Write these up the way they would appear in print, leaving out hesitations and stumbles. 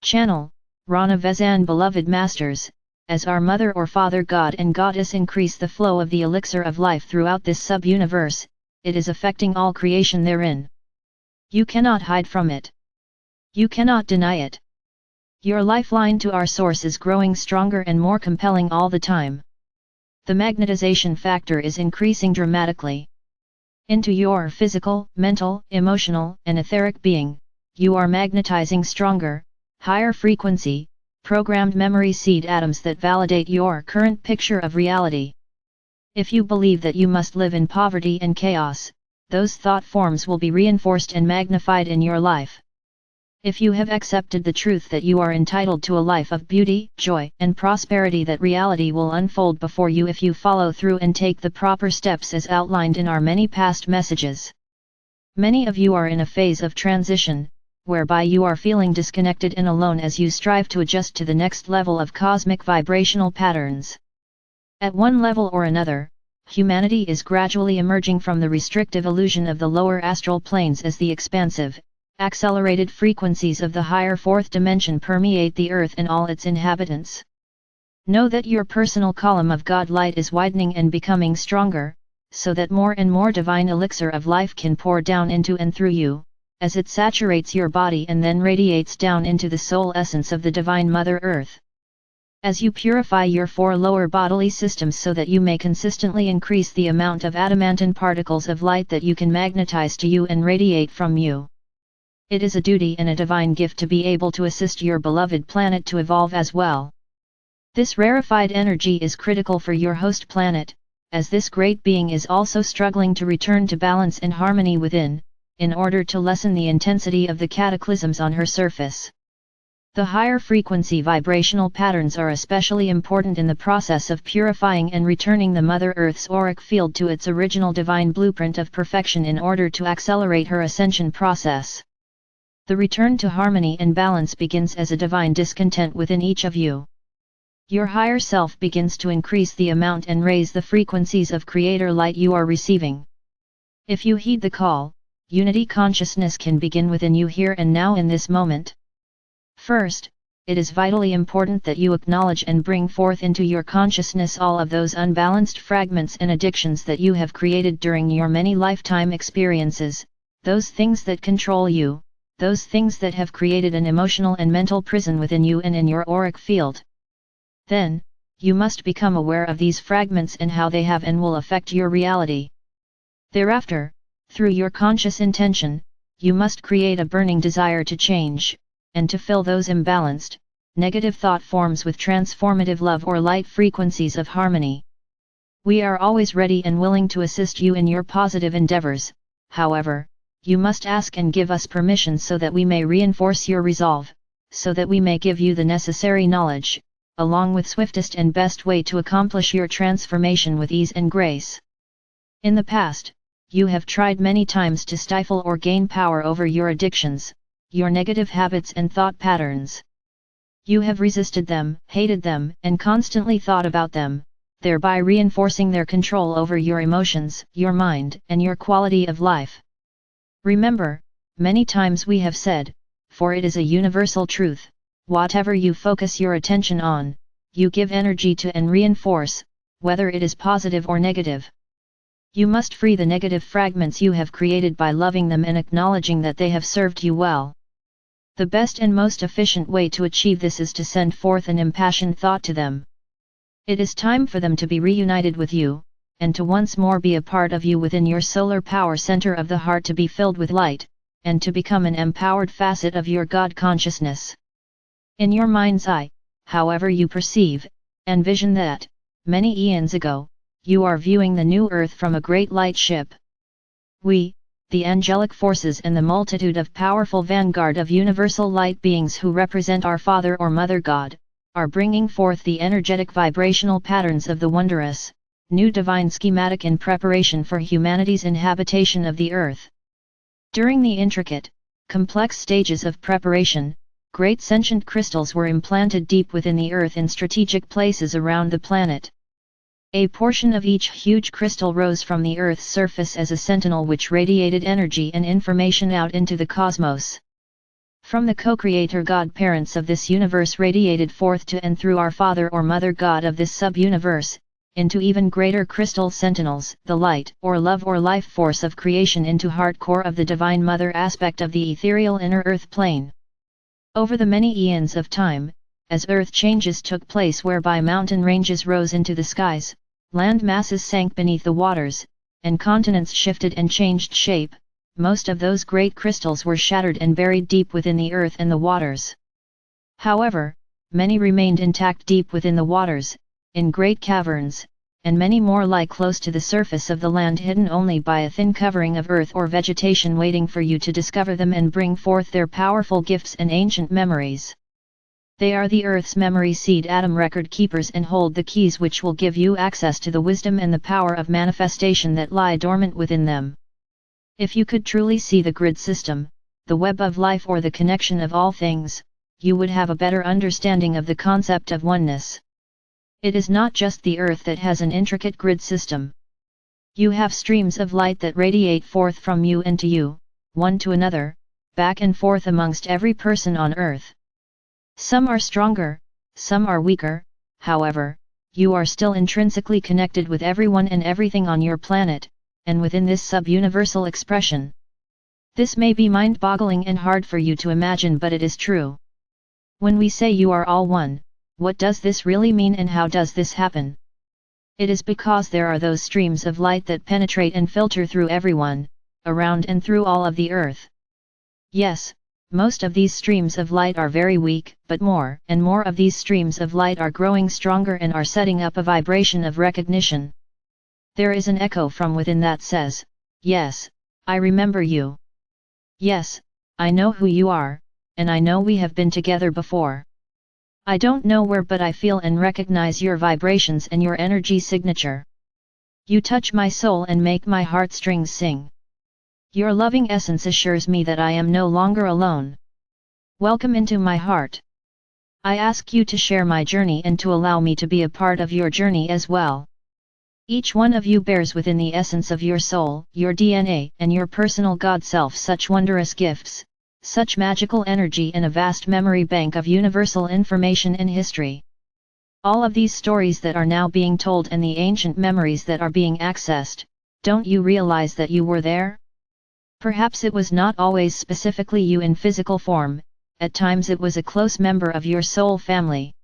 Channel, Rana Vezan. Beloved Masters, as our Mother or Father God and Goddess increase the flow of the elixir of life throughout this sub-universe, it is affecting all creation therein. You cannot hide from it. You cannot deny it. Your lifeline to our source is growing stronger and more compelling all the time. The magnetization factor is increasing dramatically. Into your physical, mental, emotional, and etheric being, you are magnetizing stronger, higher frequency, programmed memory seed atoms that validate your current picture of reality. If you believe that you must live in poverty and chaos, those thought forms will be reinforced and magnified in your life. If you have accepted the truth that you are entitled to a life of beauty, joy, and prosperity, that reality will unfold before you if you follow through and take the proper steps as outlined in our many past messages. Many of you are in a phase of transition, whereby you are feeling disconnected and alone as you strive to adjust to the next level of cosmic vibrational patterns. At one level or another, humanity is gradually emerging from the restrictive illusion of the lower astral planes as the expansive, accelerated frequencies of the higher fourth dimension permeate the earth and all its inhabitants. Know that your personal column of God light is widening and becoming stronger, so that more and more divine elixir of life can pour down into and through you, as it saturates your body and then radiates down into the soul essence of the Divine Mother Earth. As you purify your 4 lower bodily systems so that you may consistently increase the amount of adamantine particles of light that you can magnetize to you and radiate from you. It is a duty and a divine gift to be able to assist your beloved planet to evolve as well. This rarefied energy is critical for your host planet, as this great being is also struggling to return to balance and harmony within, in order to lessen the intensity of the cataclysms on her surface. The higher frequency vibrational patterns are especially important in the process of purifying and returning the Mother Earth's auric field to its original divine blueprint of perfection in order to accelerate her ascension process. The return to harmony and balance begins as a divine discontent within each of you. Your higher self begins to increase the amount and raise the frequencies of Creator light you are receiving. If you heed the call, unity consciousness can begin within you here and now in this moment. First, it is vitally important that you acknowledge and bring forth into your consciousness all of those unbalanced fragments and addictions that you have created during your many lifetime experiences, those things that control you, those things that have created an emotional and mental prison within you and in your auric field. Then, you must become aware of these fragments and how they have and will affect your reality. Thereafter, through your conscious intention, you must create a burning desire to change, and to fill those imbalanced, negative thought forms with transformative love or light frequencies of harmony. We are always ready and willing to assist you in your positive endeavors, however, you must ask and give us permission so that we may reinforce your resolve, so that we may give you the necessary knowledge, along with swiftest and best way to accomplish your transformation with ease and grace. In the past, you have tried many times to stifle or gain power over your addictions, your negative habits and thought patterns. You have resisted them, hated them, and constantly thought about them, thereby reinforcing their control over your emotions, your mind, and your quality of life. Remember, many times we have said, for it is a universal truth, whatever you focus your attention on, you give energy to and reinforce, whether it is positive or negative. You must free the negative fragments you have created by loving them and acknowledging that they have served you well. The best and most efficient way to achieve this is to send forth an impassioned thought to them. It is time for them to be reunited with you, and to once more be a part of you within your solar power center of the heart, to be filled with light, and to become an empowered facet of your God consciousness. In your mind's eye, however you perceive, and vision that, many eons ago, you are viewing the new earth from a great light ship. We, the angelic forces and the multitude of powerful vanguard of universal light beings who represent our Father or Mother God, are bringing forth the energetic vibrational patterns of the wondrous, new divine schematic in preparation for humanity's inhabitation of the earth. During the intricate, complex stages of preparation, great sentient crystals were implanted deep within the earth in strategic places around the planet. A portion of each huge crystal rose from the earth's surface as a sentinel which radiated energy and information out into the cosmos. From the co-creator God-parents of this universe radiated forth to and through our Father or Mother God of this sub-universe, into even greater crystal sentinels, the light or love or life force of creation into heart core of the Divine Mother aspect of the ethereal inner earth plane. Over the many eons of time, as earth changes took place whereby mountain ranges rose into the skies, land masses sank beneath the waters, and continents shifted and changed shape, most of those great crystals were shattered and buried deep within the earth and the waters. However, many remained intact deep within the waters, in great caverns, and many more lie close to the surface of the land hidden only by a thin covering of earth or vegetation waiting for you to discover them and bring forth their powerful gifts and ancient memories. They are the Earth's memory seed atom record keepers and hold the keys which will give you access to the wisdom and the power of manifestation that lie dormant within them. If you could truly see the grid system, the web of life or the connection of all things, you would have a better understanding of the concept of oneness. It is not just the Earth that has an intricate grid system. You have streams of light that radiate forth from you and to you, one to another, back and forth amongst every person on Earth. Some are stronger, some are weaker, however, you are still intrinsically connected with everyone and everything on your planet, and within this sub-universal expression. This may be mind-boggling and hard for you to imagine, but it is true. When we say you are all one, what does this really mean and how does this happen? It is because there are those streams of light that penetrate and filter through everyone, around and through all of the earth. Yes, most of these streams of light are very weak, but more and more of these streams of light are growing stronger and are setting up a vibration of recognition. There is an echo from within that says, "Yes, I remember you. Yes, I know who you are, and I know we have been together before. I don't know where, but I feel and recognize your vibrations and your energy signature. You touch my soul and make my heartstrings sing. Your loving essence assures me that I am no longer alone. Welcome into my heart. I ask you to share my journey and to allow me to be a part of your journey as well." Each one of you bears within the essence of your soul, your DNA, and your personal God self such wondrous gifts, such magical energy and a vast memory bank of universal information and history. All of these stories that are now being told and the ancient memories that are being accessed, don't you realize that you were there? Perhaps it was not always specifically you in physical form, at times it was a close member of your soul family.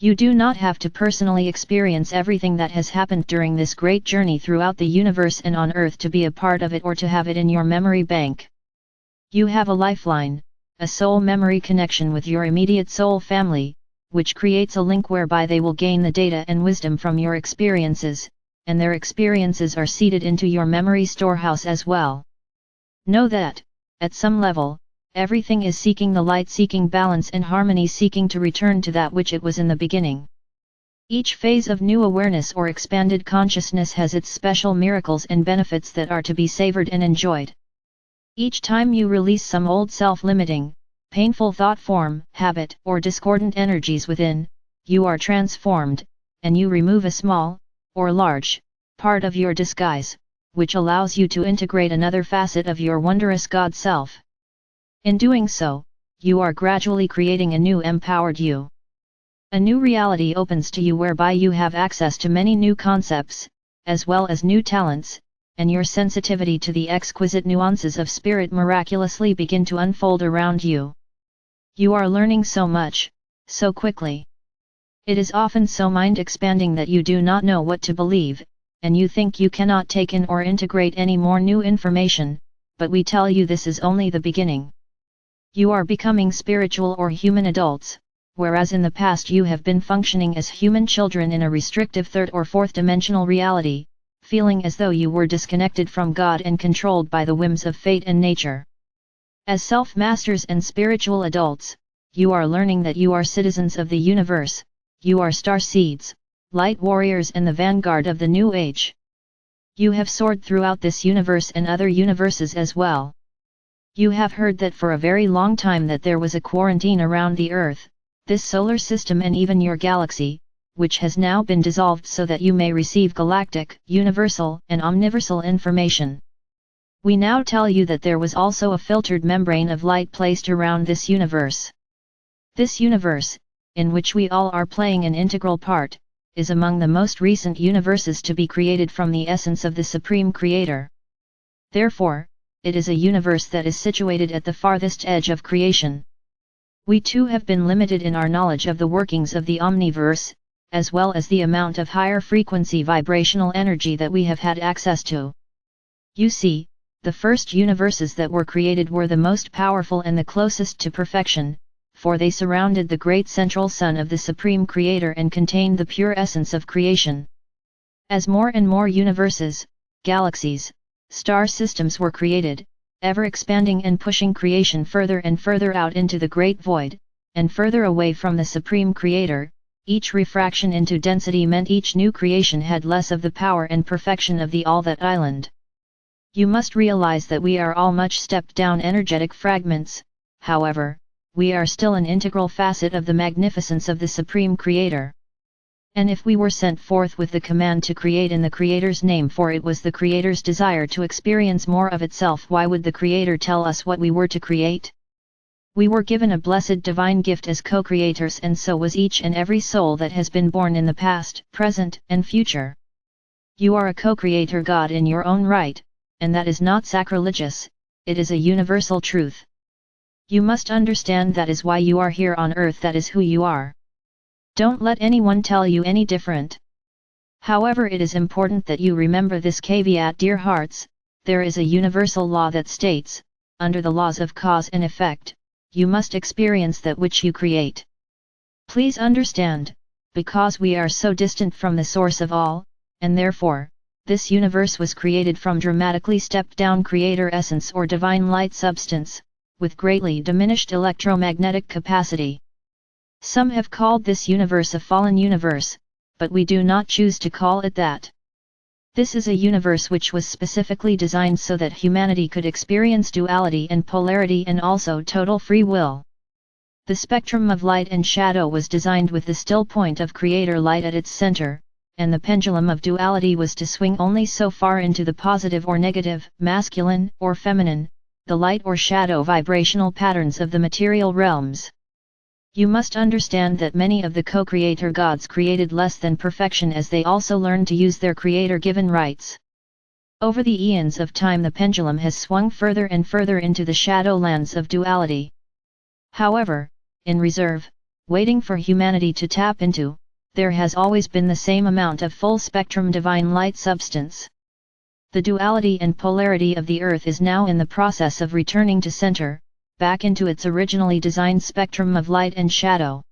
You do not have to personally experience everything that has happened during this great journey throughout the universe and on Earth to be a part of it or to have it in your memory bank. You have a lifeline, a soul memory connection with your immediate soul family, which creates a link whereby they will gain the data and wisdom from your experiences, and their experiences are seeded into your memory storehouse as well. Know that, at some level, everything is seeking the light, seeking balance and harmony, seeking to return to that which it was in the beginning. Each phase of new awareness or expanded consciousness has its special miracles and benefits that are to be savored and enjoyed. Each time you release some old self-limiting, painful thought form, habit, or discordant energies within, you are transformed, and you remove a small, or large, part of your disguise, which allows you to integrate another facet of your wondrous God self. In doing so, you are gradually creating a new empowered you. A new reality opens to you whereby you have access to many new concepts, as well as new talents, and your sensitivity to the exquisite nuances of spirit miraculously begin to unfold around you. You are learning so much, so quickly. It is often so mind-expanding that you do not know what to believe, and you think you cannot take in or integrate any more new information, but we tell you this is only the beginning. You are becoming spiritual or human adults, whereas in the past you have been functioning as human children in a restrictive third or fourth dimensional reality, feeling as though you were disconnected from God and controlled by the whims of fate and nature. As self-masters and spiritual adults, you are learning that you are citizens of the universe, you are star seeds, light warriors and the vanguard of the new age. You have soared throughout this universe and other universes as well. You have heard that for a very long time that there was a quarantine around the Earth, this solar system and even your galaxy, which has now been dissolved so that you may receive galactic, universal, and omniversal information. We now tell you that there was also a filtered membrane of light placed around this universe. This universe, in which we all are playing an integral part, is among the most recent universes to be created from the essence of the Supreme Creator. Therefore, it is a universe that is situated at the farthest edge of creation. We too have been limited in our knowledge of the workings of the omniverse, as well as the amount of higher frequency vibrational energy that we have had access to. You see, the first universes that were created were the most powerful and the closest to perfection, for they surrounded the great central sun of the Supreme Creator and contained the pure essence of creation. As more and more universes, galaxies, star systems were created, ever expanding and pushing creation further and further out into the great void, and further away from the Supreme Creator, each refraction into density meant each new creation had less of the power and perfection of the all that island. You must realize that we are all much stepped down energetic fragments, however, we are still an integral facet of the magnificence of the Supreme Creator. And if we were sent forth with the command to create in the Creator's name, for it was the Creator's desire to experience more of itself, why would the Creator tell us what we were to create? We were given a blessed divine gift as co-creators, and so was each and every soul that has been born in the past, present, and future. You are a co-creator God in your own right, and that is not sacrilegious, it is a universal truth. You must understand that is why you are here on earth, that is who you are. Don't let anyone tell you any different. However, it is important that you remember this caveat, dear hearts, there is a universal law that states, under the laws of cause and effect, you must experience that which you create. Please understand, because we are so distant from the source of all, and therefore, this universe was created from dramatically stepped down creator essence or divine light substance, with greatly diminished electromagnetic capacity. Some have called this universe a fallen universe, but we do not choose to call it that. This is a universe which was specifically designed so that humanity could experience duality and polarity and also total free will. The spectrum of light and shadow was designed with the still point of creator light at its center, and the pendulum of duality was to swing only so far into the positive or negative, masculine or feminine, the light or shadow vibrational patterns of the material realms. You must understand that many of the co-creator gods created less than perfection as they also learned to use their creator-given rights. Over the eons of time the pendulum has swung further and further into the shadowlands of duality. However, in reserve, waiting for humanity to tap into, there has always been the same amount of full-spectrum divine light substance. The duality and polarity of the earth is now in the process of returning to center, back into its originally designed spectrum of light and shadow.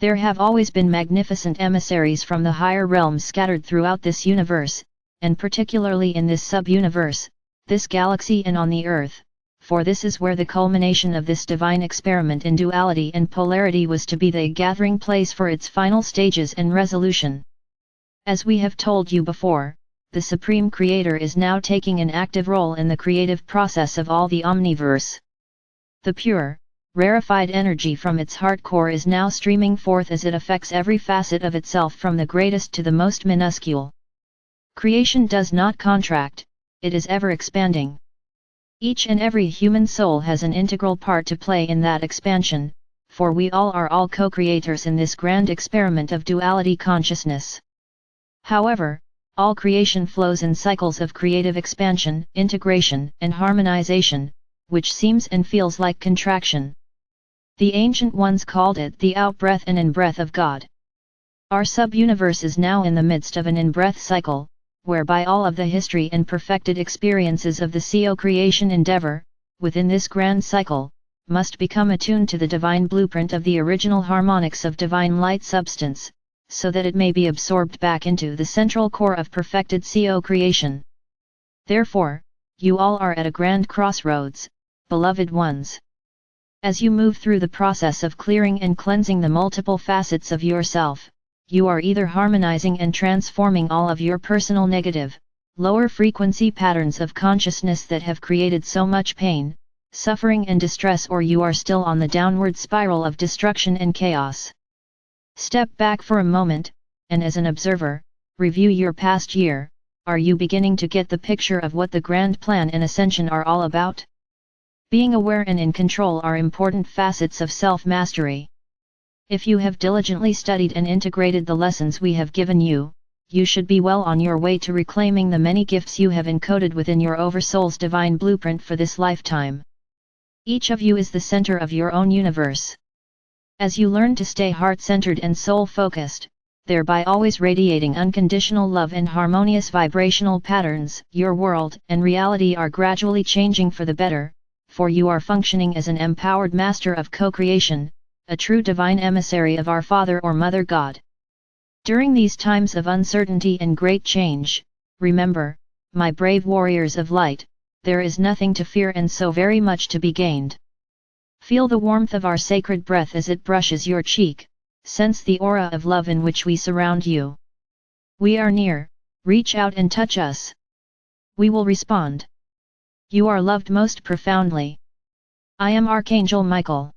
There have always been magnificent emissaries from the higher realms scattered throughout this universe, and particularly in this sub-universe, this galaxy and on the earth, for this is where the culmination of this divine experiment in duality and polarity was to be the gathering place for its final stages and resolution. As we have told you before, the Supreme Creator is now taking an active role in the creative process of all the omniverse. The pure, rarefied energy from its heart core is now streaming forth as it affects every facet of itself from the greatest to the most minuscule. Creation does not contract, it is ever expanding. Each and every human soul has an integral part to play in that expansion, for we all are all co-creators in this grand experiment of duality consciousness. However, all creation flows in cycles of creative expansion, integration, and harmonization, which seems and feels like contraction. The ancient ones called it the out-breath and in-breath of God. Our sub-universe is now in the midst of an in-breath cycle, whereby all of the history and perfected experiences of the co-creation endeavor, within this grand cycle, must become attuned to the divine blueprint of the original harmonics of divine light substance, so that it may be absorbed back into the central core of perfected co-creation. Therefore, you all are at a grand crossroads, beloved ones. As you move through the process of clearing and cleansing the multiple facets of yourself, you are either harmonizing and transforming all of your personal negative, lower frequency patterns of consciousness that have created so much pain, suffering and distress, or you are still on the downward spiral of destruction and chaos. Step back for a moment, and as an observer, review your past year. Are you beginning to get the picture of what the grand plan and ascension are all about? Being aware and in control are important facets of self-mastery. If you have diligently studied and integrated the lessons we have given you, you should be well on your way to reclaiming the many gifts you have encoded within your Oversoul's divine blueprint for this lifetime. Each of you is the center of your own universe. As you learn to stay heart-centered and soul-focused, thereby always radiating unconditional love and harmonious vibrational patterns, your world and reality are gradually changing for the better, for you are functioning as an empowered master of co-creation, a true divine emissary of our Father or Mother God. During these times of uncertainty and great change, remember, my brave warriors of light, there is nothing to fear and so very much to be gained. Feel the warmth of our sacred breath as it brushes your cheek, sense the aura of love in which we surround you. We are near, reach out and touch us. We will respond. You are loved most profoundly. I am Archangel Michael.